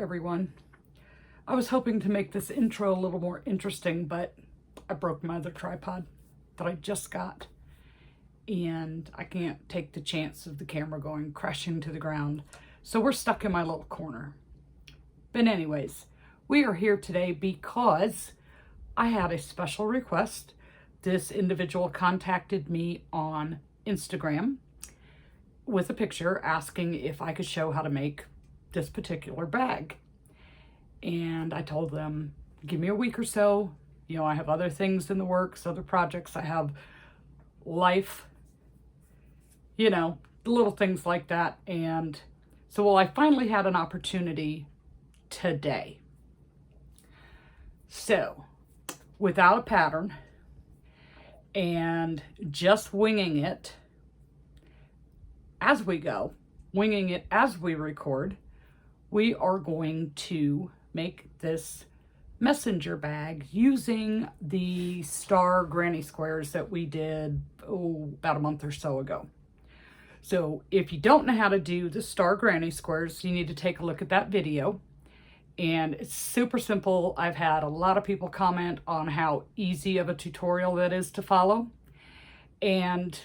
everyone. I was hoping to make this intro a little more interesting, but I broke my other tripod that I just got, and I can't take the chance of the camera going crashing to the ground, so we're stuck in my little corner. But anyways, we are here today because I had a special request. This individual contacted me on Instagram with a picture asking if I could show how to make this particular bag. And I told them, give me a week or so. You know, I have other things in the works, other projects. I have life, you know, little things like that. And so, well, I finally had an opportunity today. So, without a pattern and just winging it as we go, winging it as we record, we are going to make this messenger bag using the star granny squares that we did about a month or so ago. So if you don't know how to do the star granny squares, you need to take a look at that video. And it's super simple. I've had a lot of people comment on how easy of a tutorial that is to follow. And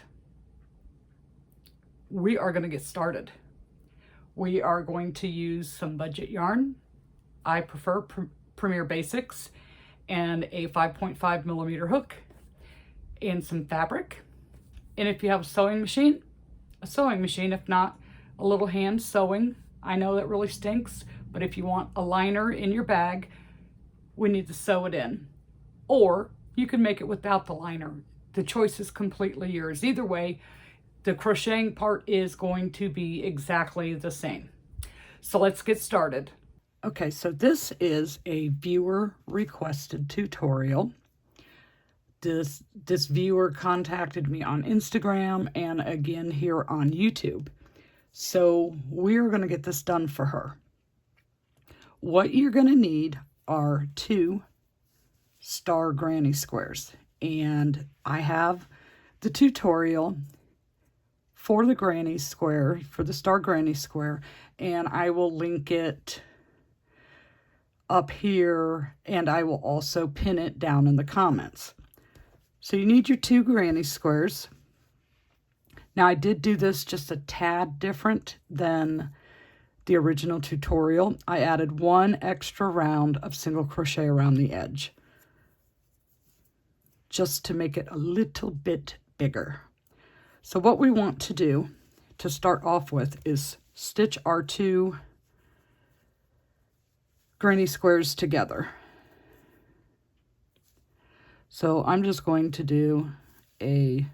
we are going to get started. We are going to use some budget yarn. I prefer Premier Basics, and a 5.5 millimeter hook and some fabric. And if you have a sewing machine, a sewing machine. If not, a little hand sewing. I know that really stinks, but if you want a liner in your bag, we need to sew it in. Or you can make it without the liner. The choice is completely yours. Either way, the crocheting part is going to be exactly the same. So let's get started. Okay, so this is a viewer requested tutorial. This viewer contacted me on Instagram and again here on YouTube. So we're going to get this done for her. What you're going to need are 2 star granny squares. And I have the tutorial for the granny square, for the star granny square, and I will link it up here, and I will also pin it down in the comments. So you need your 2 granny squares. Now I did do this just a tad different than the original tutorial. I added 1 extra round of single crochet around the edge, just to make it a little bit bigger. So what we want to do to start off with is stitch our 2 granny squares together. So I'm just going to do a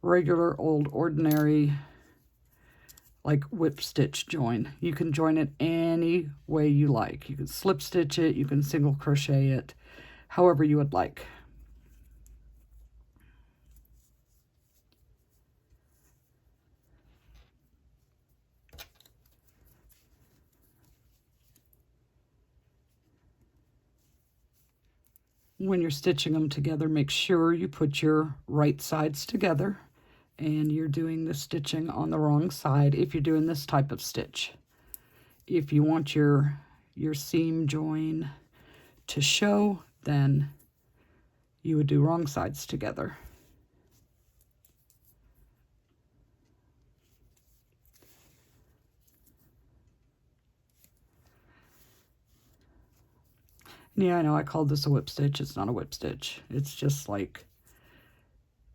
regular old ordinary like whip stitch join. You can join it any way you like. You can slip stitch it, you can single crochet it, however you would like. When you're stitching them together, make sure you put your right sides together and you're doing the stitching on the wrong side if you're doing this type of stitch. If you want your seam join to show, then you would do wrong sides together. Yeah, I know I called this a whip stitch. It's not a whip stitch. It's just like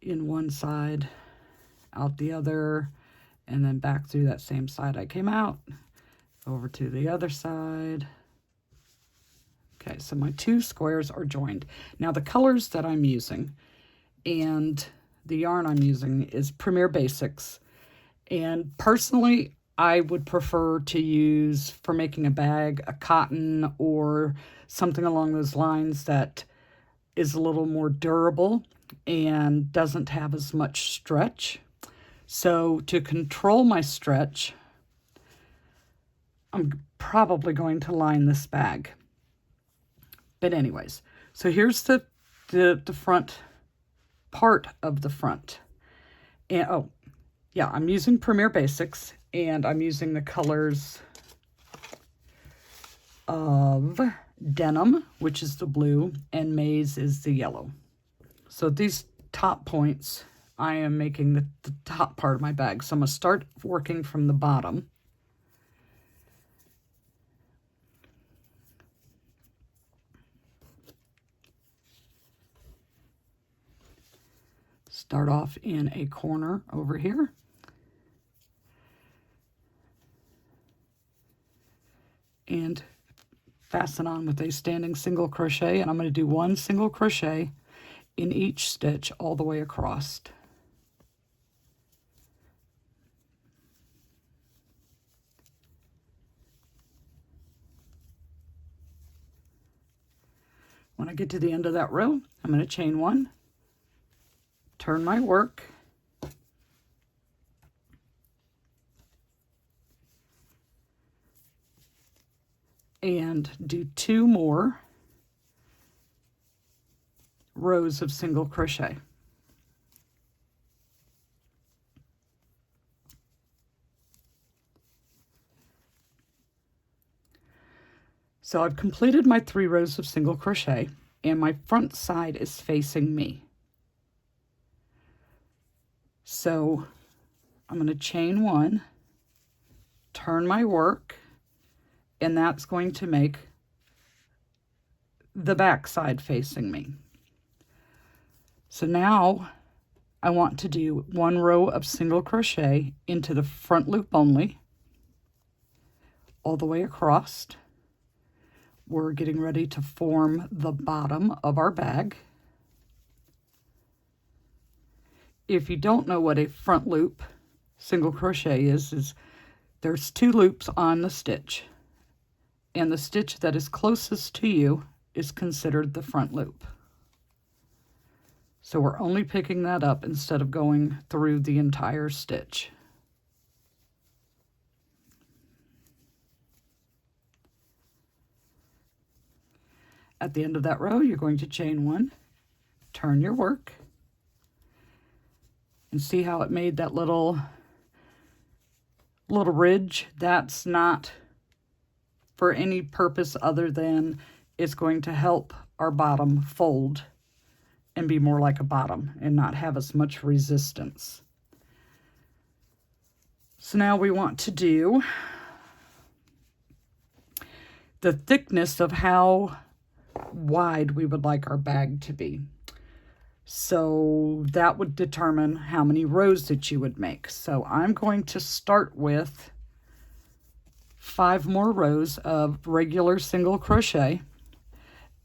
in one side, out the other, and then back through that same side I came out, over to the other side. Okay, so my 2 squares are joined. Now the colors that I'm using and the yarn I'm using is Premier Basics. And personally, I would prefer to use, for making a bag, a cotton or something along those lines that is a little more durable and doesn't have as much stretch. So to control my stretch, I'm probably going to line this bag. But anyways, so here's the front part of the front. And oh, yeah, I'm using Premier Basics, and I'm using the colors of Denim, which is the blue, and Maize is the yellow. So these top points, I am making the top part of my bag. So I'm going to start working from the bottom. Start off in a corner over here. And fasten on with a standing single crochet, and I'm going to do 1 single crochet in each stitch all the way across. When I get to the end of that row, I'm going to chain 1, turn my work, and do 2 more rows of single crochet. So I've completed my 3 rows of single crochet, and my front side is facing me. So I'm going to chain 1, turn my work, and that's going to make the back side facing me. So now I want to do 1 row of single crochet into the front loop only, all the way across. We're getting ready to form the bottom of our bag. If you don't know what a front loop single crochet is there's 2 loops on the stitch, and the stitch that is closest to you is considered the front loop. So we're only picking that up instead of going through the entire stitch. At the end of that row, you're going to chain 1, turn your work, and see how it made that little ridge. That's not for any purpose other than it's going to help our bottom fold and be more like a bottom and not have as much resistance. So now we want to do the thickness of how wide we would like our bag to be. So that would determine how many rows that you would make. So I'm going to start with 5 more rows of regular single crochet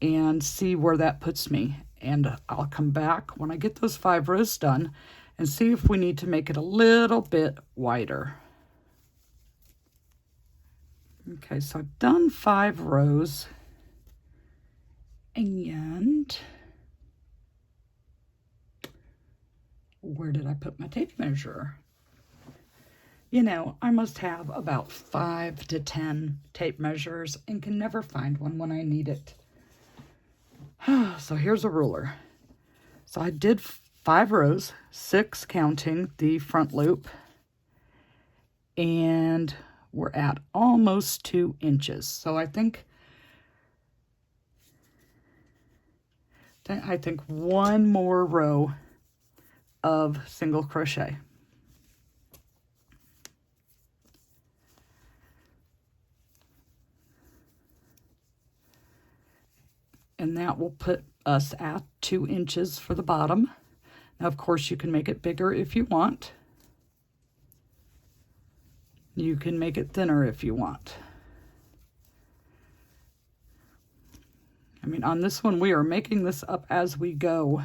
and see where that puts me. And I'll come back when I get those 5 rows done and see if we need to make it a little bit wider. Okay, so I've done 5 rows, and where did I put my tape measure? You know, I must have about 5 to 10 tape measures and can never find one when I need it. So here's a ruler. So I did 5 rows, 6 counting the front loop, and we're at almost 2 inches. So I think 1 more row of single crochet. And that will put us at 2 inches for the bottom. Now, of course, you can make it bigger if you want. You can make it thinner if you want. I mean, on this one, we are making this up as we go.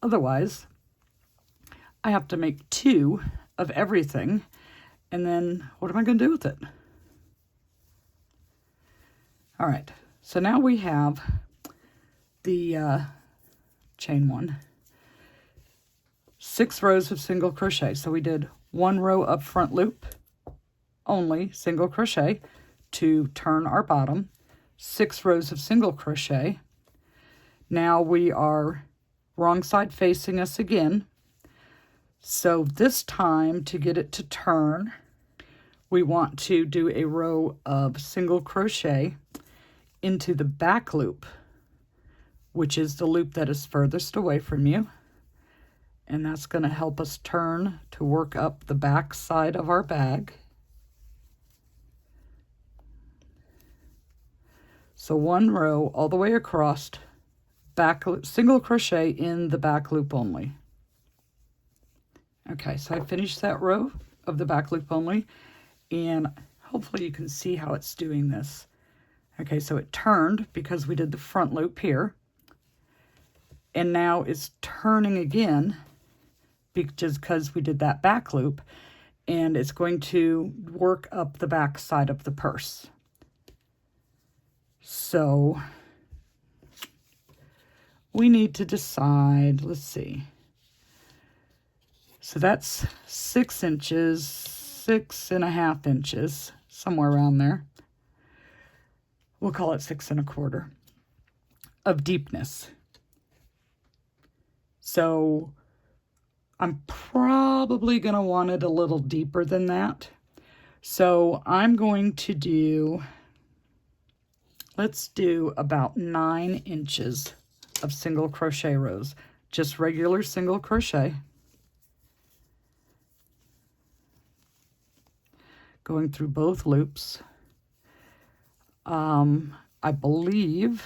Otherwise, I have to make 2 of everything, and then what am I going to do with it? All right, so now we have the chain 1, 6 rows of single crochet. So we did 1 row of front loop only, single crochet, to turn our bottom, 6 rows of single crochet. Now we are wrong side facing us again. So this time, to get it to turn, we want to do a row of single crochet into the back loop, which is the loop that is furthest away from you. And that's going to help us turn to work up the back side of our bag. So one row all the way across, back loop, single crochet in the back loop only. Okay, so I finished that row of the back loop only, and hopefully you can see how it's doing this. Okay, so it turned because we did the front loop here, and now it's turning again just because we did that back loop, and it's going to work up the back side of the purse. So we need to decide, let's see. So that's 6 inches, 6.5 inches, somewhere around there. We'll call it 6 1/4 of deepness. So I'm probably going to want it a little deeper than that. So I'm going to do, let's do about 9 inches of single crochet rows, just regular single crochet. Going through both loops. I believe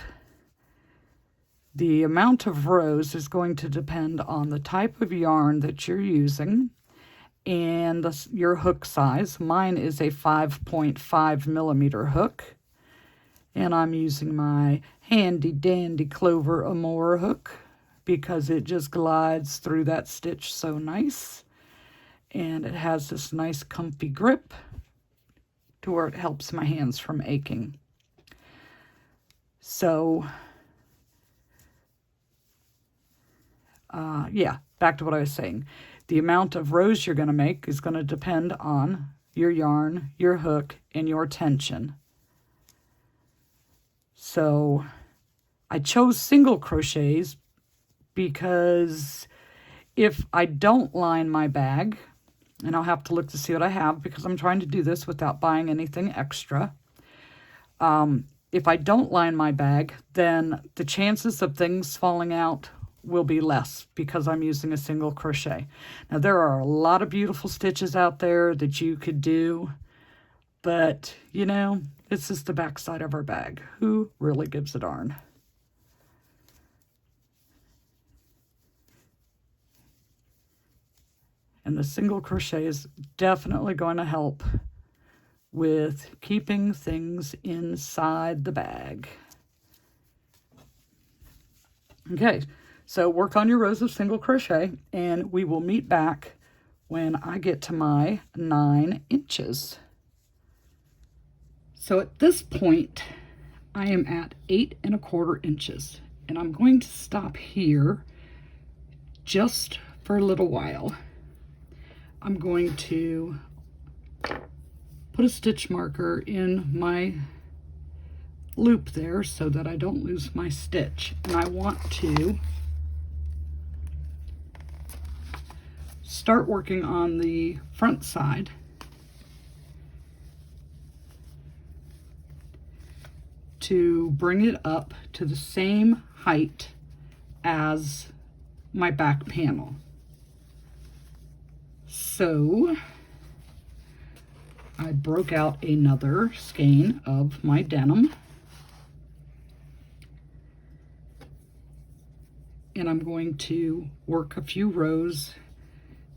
the amount of rows is going to depend on the type of yarn that you're using and your hook size. Mine is a 5.5 millimeter hook, and I'm using my handy dandy Clover Amore hook because it just glides through that stitch so nice, and it has this nice comfy grip to where it helps my hands from aching. So yeah, back to what I was saying. The amount of rows you're going to make is going to depend on your yarn, your hook, and your tension. So I chose single crochets because if I don't line my bag, and I'll have to look to see what I have because I'm trying to do this without buying anything extra. If I don't line my bag, then the chances of things falling out will be less because I'm using a single crochet. Now, there are a lot of beautiful stitches out there that you could do, but, you know, it's just the back side of our bag. Who really gives a darn? And the single crochet is definitely going to help with keeping things inside the bag. Okay, so work on your rows of single crochet, and we will meet back when I get to my 9 inches. So at this point, I am at 8 1/4 inches, and I'm going to stop here just for a little while. I'm going to put a stitch marker in my loop there so that I don't lose my stitch. And I want to start working on the front side. To bring it up to the same height as my back panel. So I broke out another skein of my denim, and I'm going to work a few rows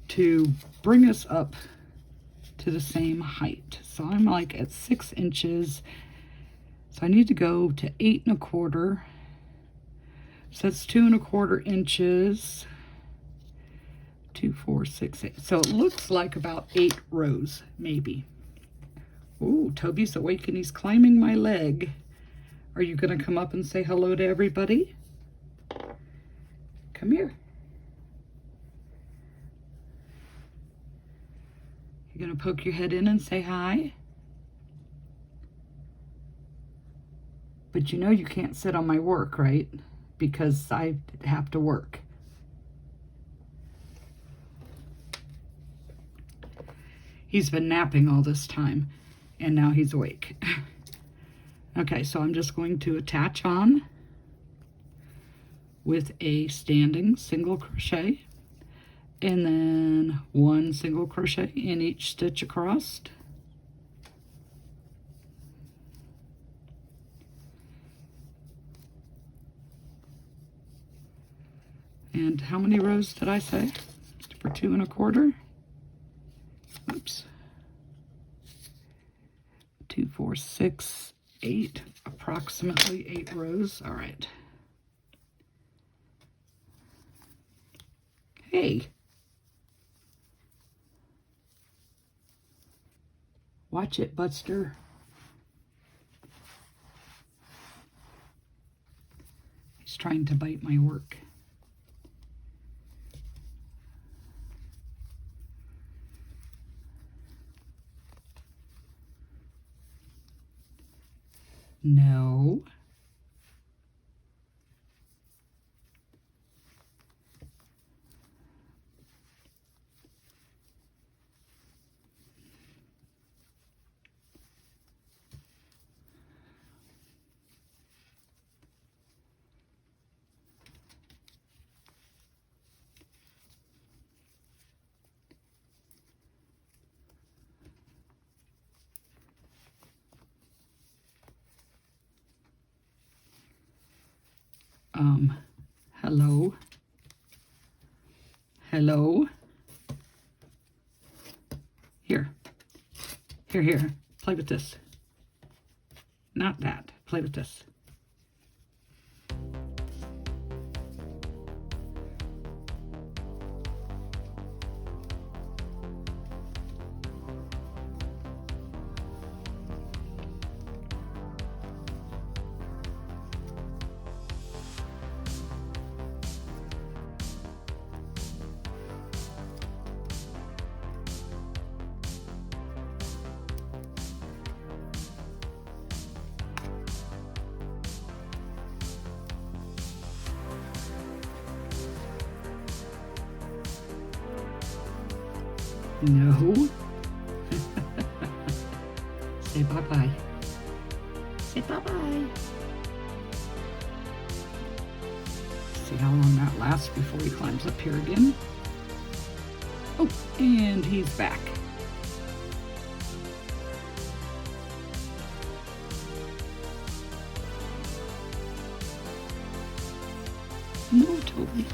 to bring us up to the same height. So I'm like at 6 inches, so I need to go to 8 1/4. So that's 2 1/4 inches. 2, 4, 6, 8. So it looks like about 8 rows, maybe. Ooh, Toby's awake and he's climbing my leg. Are you going to come up and say hello to everybody? Come here. You're going to poke your head in and say hi? But you know you can't sit on my work, right? Because I have to work. He's been napping all this time, and now he's awake. Okay, so I'm just going to attach on with a standing single crochet, and then 1 single crochet in each stitch across. And how many rows did I say for 2 1/4? Oops. 2, 4, 6, 8, approximately 8 rows. All right. Hey. Watch it, Buster. He's trying to bite my work. No. Hello? Hello? Here. Here. Play with this. Not that. Play with this. No. Say bye-bye. Say bye-bye. See how long that lasts before he climbs up here again. Oh, and he's back. No, totally.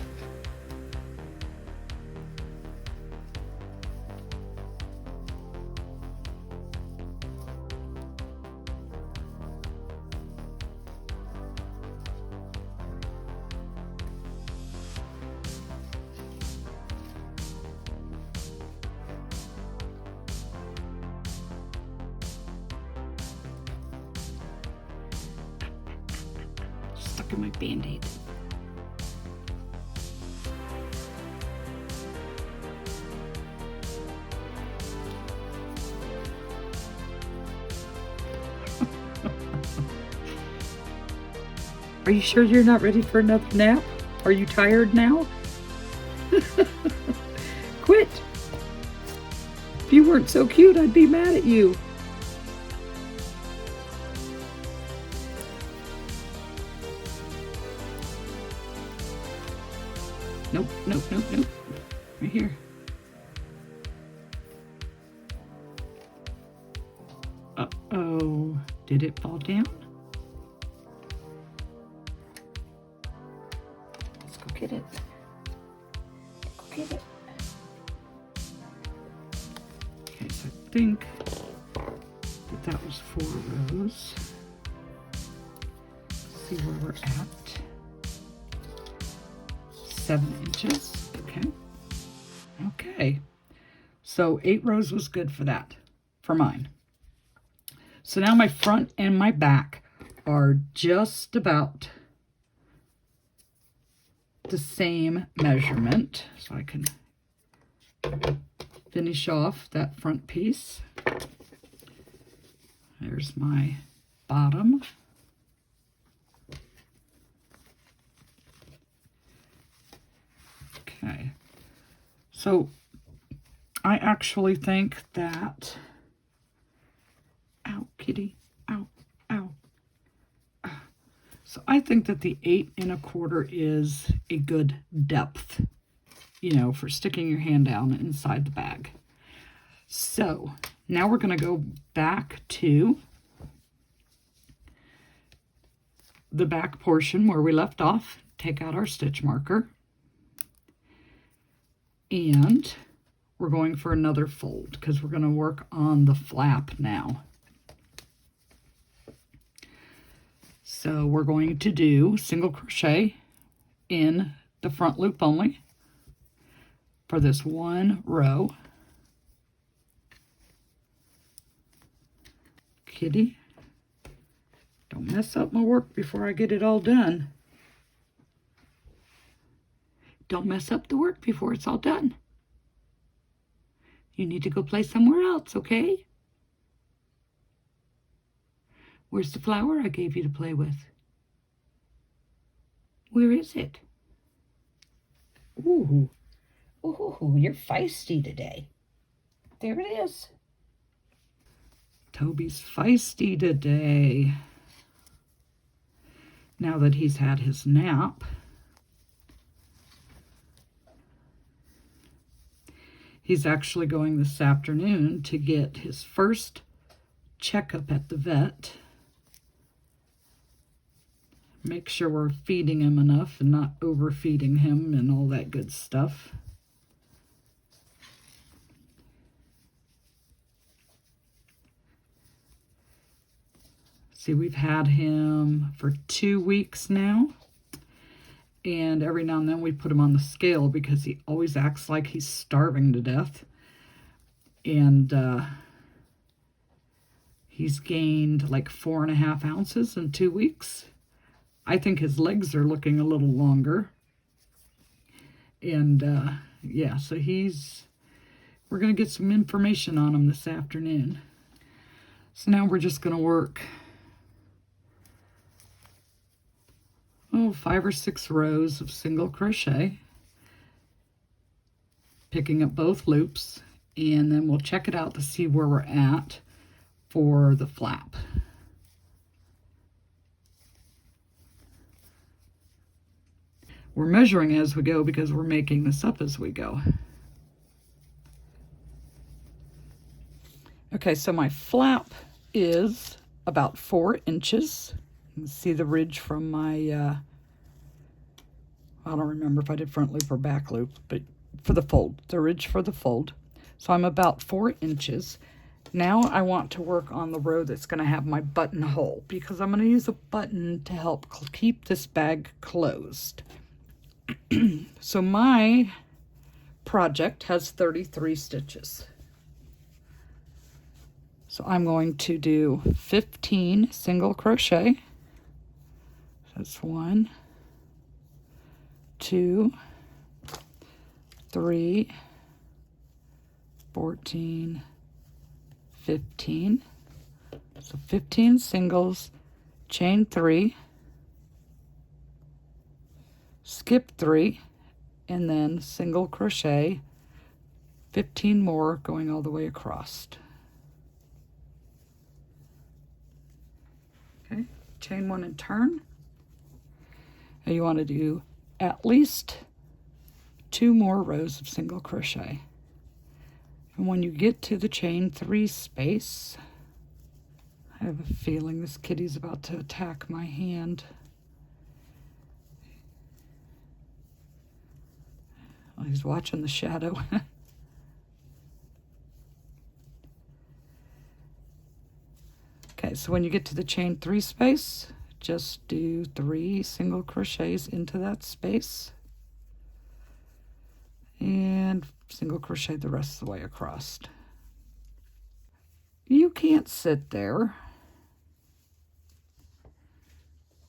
Stuck in my Band-Aid. Are you sure you're not ready for another nap? Are you tired now? Quit. If you weren't so cute, I'd be mad at you. Nope. Right here. Uh-oh. Did it fall down? Let's go get it. Go get it. Okay, so I think that was 4 rows. Let's see where we're at. 7 inches. Okay. So 8 rows was good for that, for mine. So now my front and my back are just about the same measurement. So I can finish off that front piece. There's my bottom. Okay. So I actually think that, ow, kitty, ow, ow. So I think that the 8 1/4 is a good depth, you know, for sticking your hand down inside the bag. So now we're going to go back to the back portion where we left off, take out our stitch marker, and we're going for another fold because we're going to work on the flap now. So we're going to do single crochet in the front loop only for this one row. Kitty, don't mess up my work before I get it all done. Don't mess up the work before it's all done. You need to go play somewhere else, okay? Where's the flower I gave you to play with? Where is it? Ooh, ooh, you're feisty today. There it is. Toby's feisty today. Now that he's had his nap, he's actually going this afternoon to get his first checkup at the vet. Make sure we're feeding him enough and not overfeeding him and all that good stuff. See, we've had him for 2 weeks now, and every now and then we put him on the scale because he always acts like he's starving to death. And he's gained like 4.5 ounces in 2 weeks. I think his legs are looking a little longer. And yeah, so we're going to get some information on him this afternoon. So now we're just going to work 5 or 6 rows of single crochet, picking up both loops, and then we'll check it out to see where we're at for the flap. We're measuring as we go because we're making this up as we go. Okay, so my flap is about 4 inches. You can see the ridge from my, I don't remember if I did front loop or back loop, but for the fold, the ridge for the fold. So I'm about 4 inches. Now I want to work on the row that's going to have my buttonhole because I'm going to use a button to help keep this bag closed. So my project has 33 stitches. So I'm going to do 15 single crochet. That's 1, 2, 3, 14, 15. So 15 singles, chain 3, skip 3, and then single crochet 15 more going all the way across. Okay, chain 1 and turn. And you want to do at least 2 more rows of single crochet. And when you get to the chain 3 space, I have a feeling this kitty's about to attack my hand. Oh, he's watching the shadow. Okay, so when you get to the chain 3 space, just do 3 single crochets into that space and single crochet the rest of the way across. You can't sit there.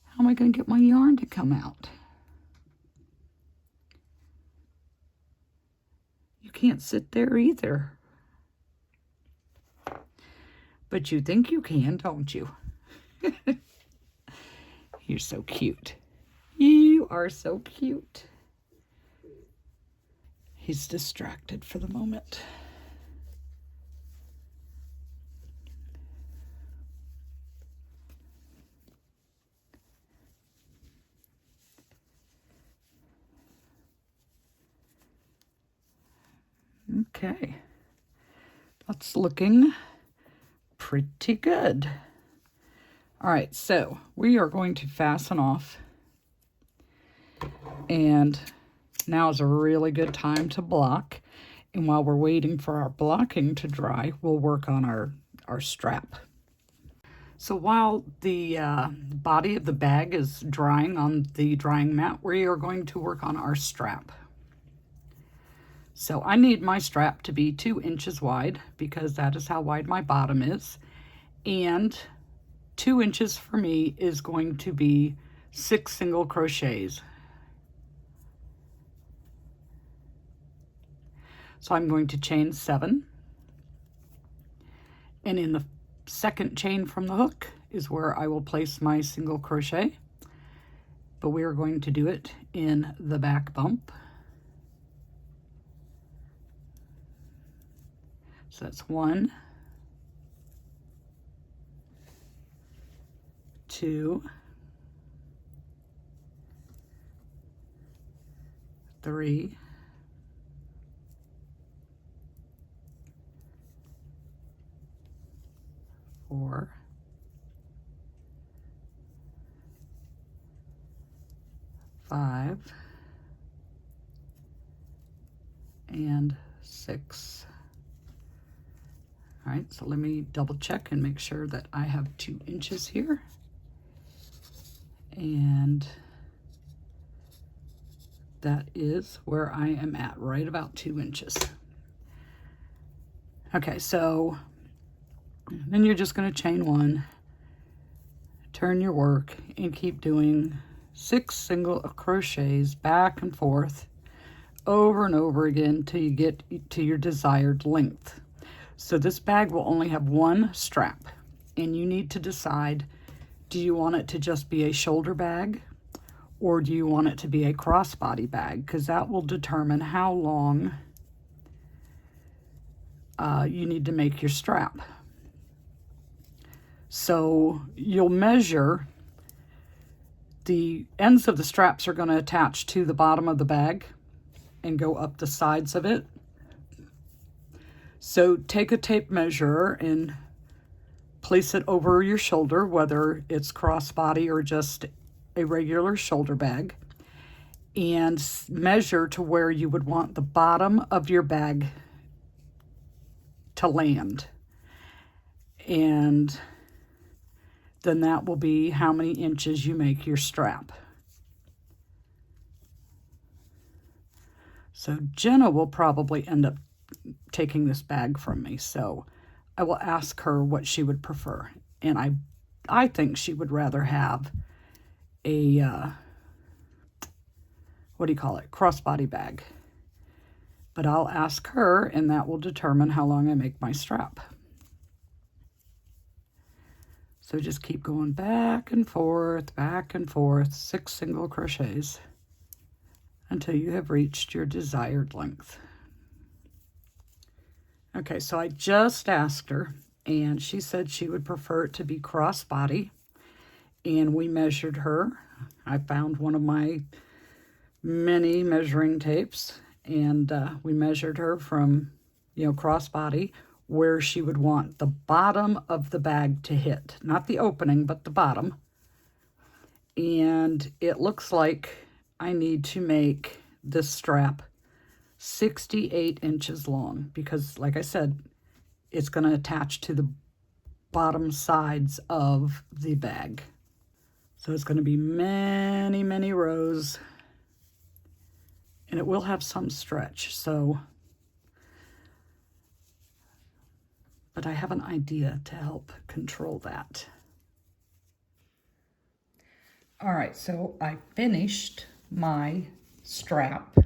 How am I going to get my yarn to come out? You can't sit there either. But you think you can, don't you? You're so cute. You are so cute. He's distracted for the moment. Okay, that's looking pretty good. All right, so we are going to fasten off, and now is a really good time to block. And while we're waiting for our blocking to dry, we'll work on our strap. So while the body of the bag is drying on the drying mat, we are going to work on our strap. So I need my strap to be 2 inches wide because that is how wide my bottom is. And 2 inches for me is going to be 6 single crochets. So I'm going to chain 7. And in the second chain from the hook is where I will place my single crochet, but we are going to do it in the back bump. So that's 1, 2, 3, 4, 5, and 6. All right, so let me double check and make sure that I have 2 inches here. And that is where I am at, right about 2 inches. Okay, so then you're just going to chain 1, turn your work, and keep doing 6 single crochets back and forth over and over again till you get to your desired length. So this bag will only have 1 strap, and you need to decide, do you want it to just be a shoulder bag, or do you want it to be a crossbody bag? Because that will determine how long you need to make your strap. So you'll measure, the ends of the straps are going to attach to the bottom of the bag and go up the sides of it. So take a tape measure and place it over your shoulder, whether it's crossbody or just a regular shoulder bag, and measure to where you would want the bottom of your bag to land. And then that will be how many inches you make your strap. So Jenna will probably end up taking this bag from me, so I will ask her what she would prefer. And I think she would rather have a, what do you call it, crossbody bag. But I'll ask her, and that will determine how long I make my strap. So just keep going back and forth, 6 single crochets until you have reached your desired length. Okay, so I just asked her, and she said she would prefer it to be crossbody, and we measured her. I found one of my many measuring tapes, and we measured her from, crossbody, where she would want the bottom of the bag to hit. Not the opening, but the bottom. And it looks like I need to make this strap 68 inches long because, like I said, it's going to attach to the bottom sides of the bag. So it's going to be many, many rows, and it will have some stretch. But I have an idea to help control that. All right, so I finished my strap,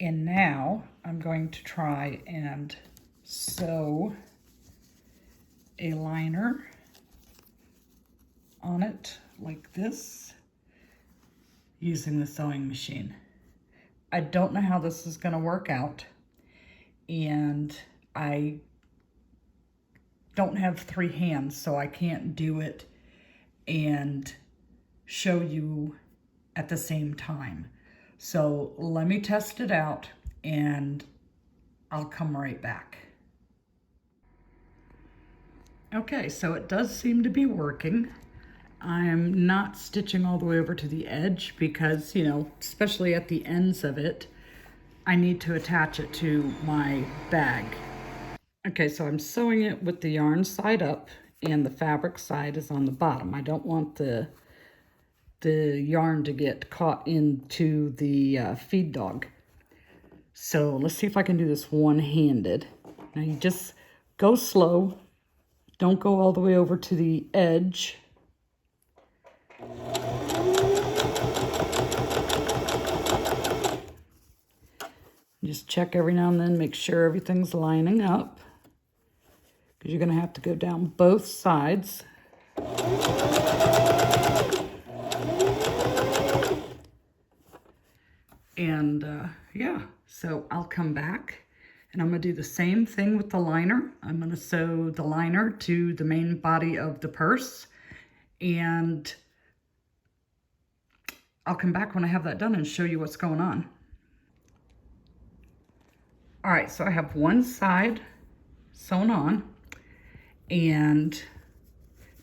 and now I'm going to try and sew a liner on it like this using the sewing machine. I don't know how this is going to work out, and I don't have 3 hands, so I can't do it and show you at the same time. So let me test it out, and I'll come right back. Okay, so it does seem to be working. I'm not stitching all the way over to the edge because, you know, especially at the ends of it, I need to attach it to my bag. Okay, so I'm sewing it with the yarn side up and the fabric side is on the bottom. I don't want the yarn to get caught into the feed dog. So let's see if I can do this one-handed. Now you just go slow. Don't go all the way over to the edge. Just check every now and then, make sure everything's lining up, because you're going to have to go down both sides. And yeah, so I'll come back and I'm going to do the same thing with the liner. I'm going to sew the liner to the main body of the purse, and I'll come back when I have that done and show you what's going on. All right, so I have one side sewn on, and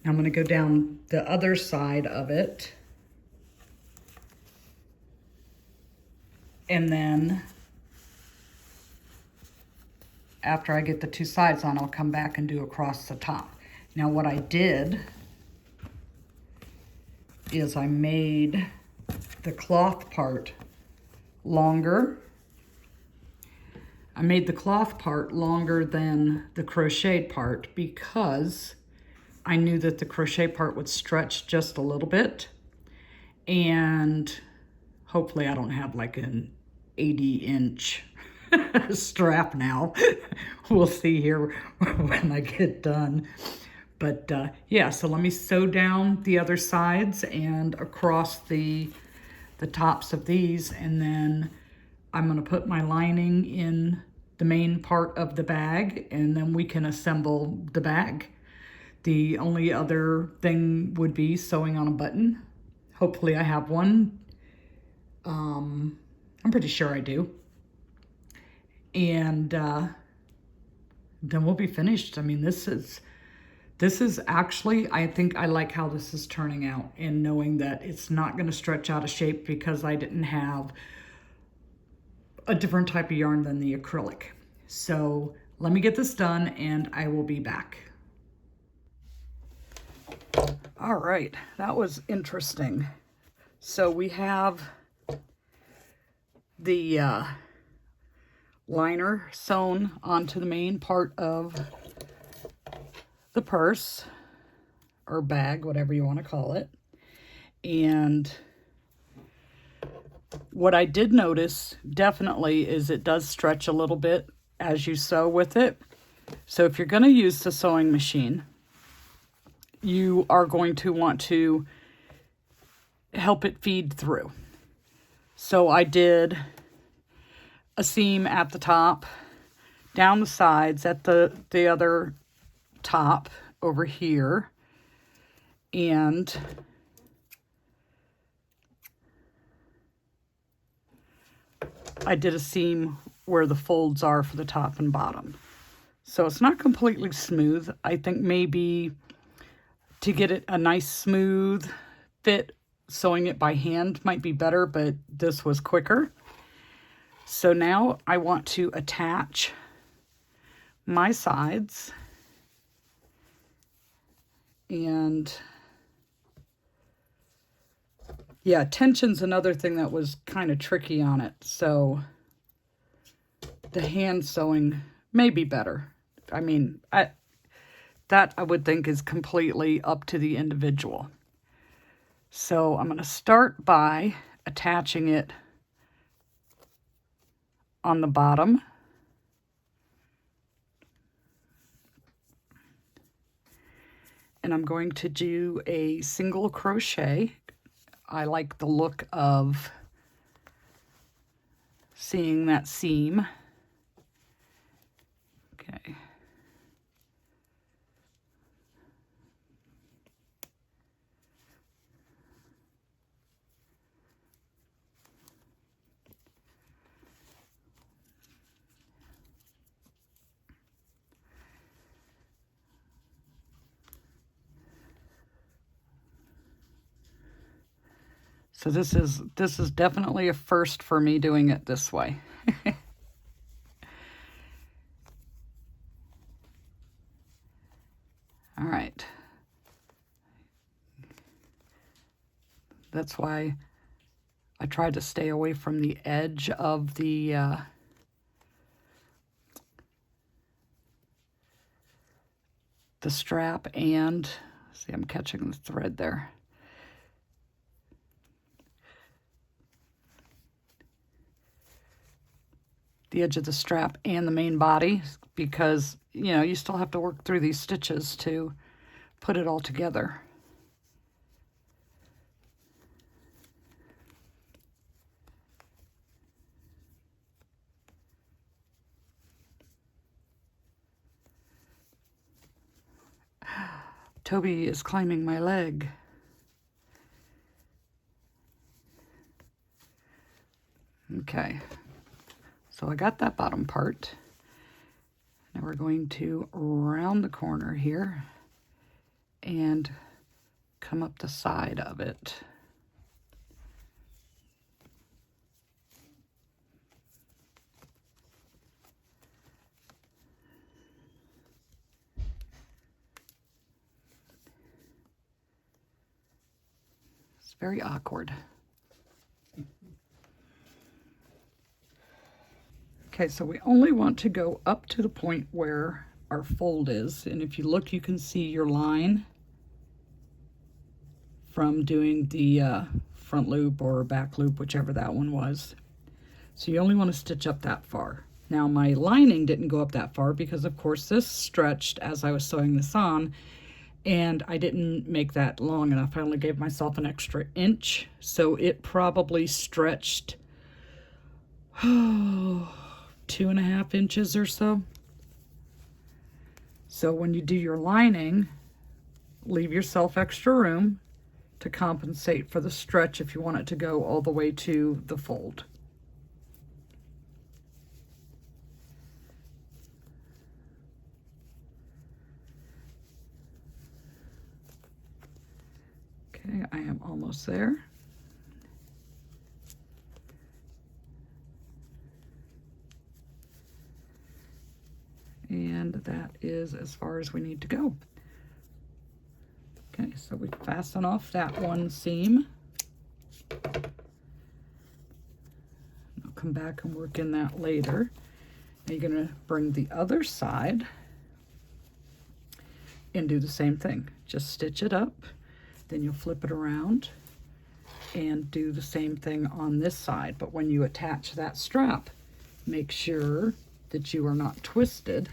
I'm going to go down the other side of it. And then after I get the two sides on, I'll come back and do across the top. Now what I did is I made the cloth part longer. I made the cloth part longer than the crocheted part because I knew that the crochet part would stretch just a little bit, and hopefully I don't have like an 80-inch strap now. We'll see here when I get done. But yeah, so let me sew down the other sides and across the tops of these, and then I'm going to put my lining in the main part of the bag, and then we can assemble the bag. The only other thing would be sewing on a button. Hopefully I have one. I'm pretty sure I do. And then we'll be finished. I mean, this is actually, I think I like how this is turning out, and knowing that it's not going to stretch out of shape because I didn't have a different type of yarn than the acrylic. So let me get this done and I will be back. All right, that was interesting. So we have the liner sewn onto the main part of the purse or bag, whatever you want to call it. And what I did notice definitely is it does stretch a little bit as you sew with it. So if you're going to use the sewing machine, you are going to want to help it feed through. So I did a seam at the top, down the sides, at the other top over here, and I did a seam where the folds are for the top and bottom. So it's not completely smooth. I think maybe to get it a nice smooth fit, sewing it by hand might be better, but this was quicker. So now I want to attach my sides, and yeah, tension's another thing that was kind of tricky on it. So the hand sewing may be better. I mean, that I would think is completely up to the individual. So I'm going to start by attaching it on the bottom. And I'm going to do a single crochet. I like the look of seeing that seam. Okay. So this is definitely a first for me doing it this way. All right. That's why I tried to stay away from the edge of the strap, and see, I'm catching the thread there. The edge of the strap and the main body, because, you know, you still have to work through these stitches to put it all together. Toby is climbing my leg. Okay, so I got that bottom part. Now we're going to round the corner here and come up the side of it. It's very awkward. Okay, so we only want to go up to the point where our fold is, and if you look, you can see your line from doing the front loop or back loop, whichever that one was. So you only want to stitch up that far. Now my lining didn't go up that far because of course this stretched as I was sewing this on, and I didn't make that long enough. I only gave myself an extra inch, so it probably stretched 2.5 inches or so. So when you do your lining, leave yourself extra room to compensate for the stretch if you want it to go all the way to the fold. Okay, I am almost there. And that is as far as we need to go. Okay, so we fasten off that one seam. I'll come back and work in that later. Now you're going to bring the other side and do the same thing. Just stitch it up, then you'll flip it around and do the same thing on this side. But when you attach that strap, make sure that you are not twisted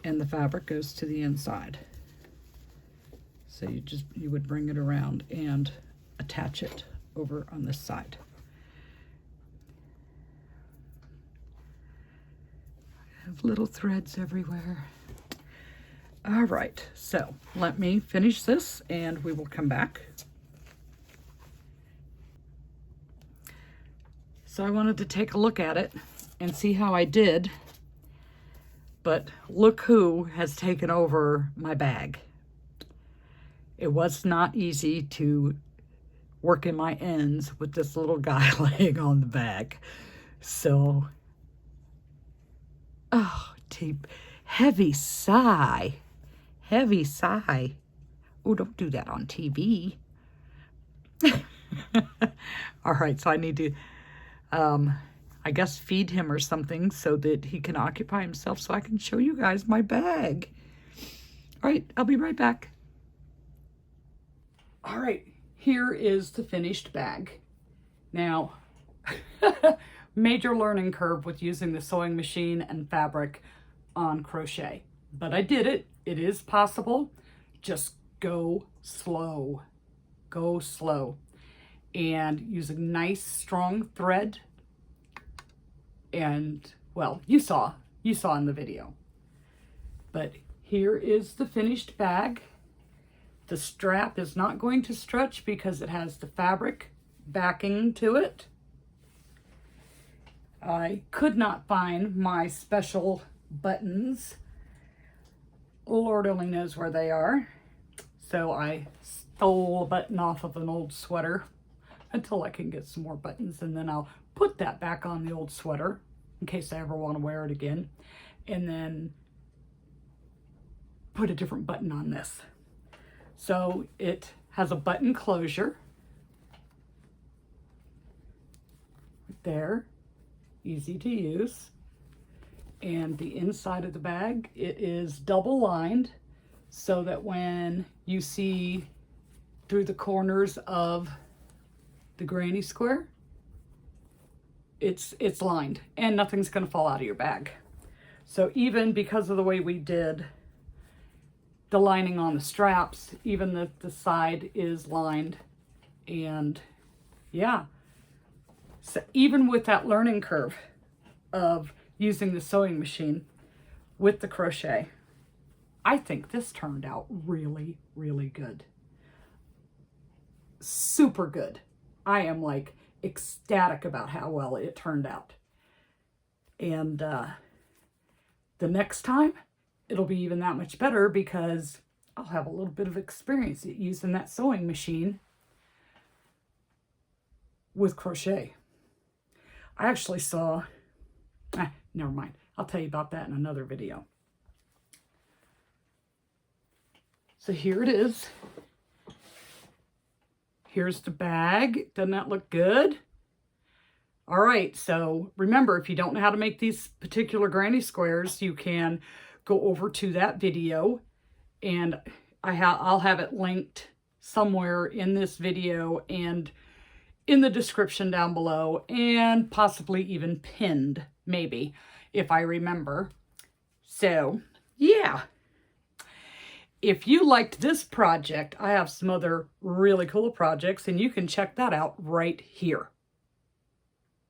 and the fabric goes to the inside. So you would bring it around and attach it over on this side. I have little threads everywhere. All right, so let me finish this and we will come back. So I wanted to take a look at it and see how I did, but look who has taken over my bag. It was not easy to work in my ends with this little guy laying on the bag. So, oh, deep, heavy sigh. Heavy sigh. Oh, don't do that on TV. All right, so I need to, I guess, feed him or something so that he can occupy himself so I can show you guys my bag. All right, I'll be right back. All right, here is the finished bag. Now, major learning curve with using the sewing machine and fabric on crochet, but I did it. It is possible. Just go slow. Go slow. And use a nice strong thread. And, well, you saw in the video. But here is the finished bag. The strap is not going to stretch because it has the fabric backing to it. I could not find my special buttons. Lord only knows where they are. So I stole a button off of an old sweater until I can get some more buttons, and then I'll put that back on the old sweater in case I ever want to wear it again, and then put a different button on this. So it has a button closure there, easy to use. And the inside of the bag, it is double lined so that when you see through the corners of the granny square, it's lined and nothing's going to fall out of your bag. So even because of the way we did the lining on the straps, even the side is lined. And yeah, so even with that learning curve of using the sewing machine with the crochet, I think this turned out really, really good. Super good. I am like ecstatic about how well it turned out. And the next time, it'll be even that much better because I'll have a little bit of experience at using that sewing machine with crochet. I actually saw, never mind. I'll tell you about that in another video. So here it is. Here's the bag. Doesn't that look good? All right, so remember, if you don't know how to make these particular granny squares, you can go over to that video, and I'll have it linked somewhere in this video and in the description down below, and possibly even pinned, maybe, if I remember. So, yeah. If you liked this project, I have some other really cool projects, and you can check that out right here.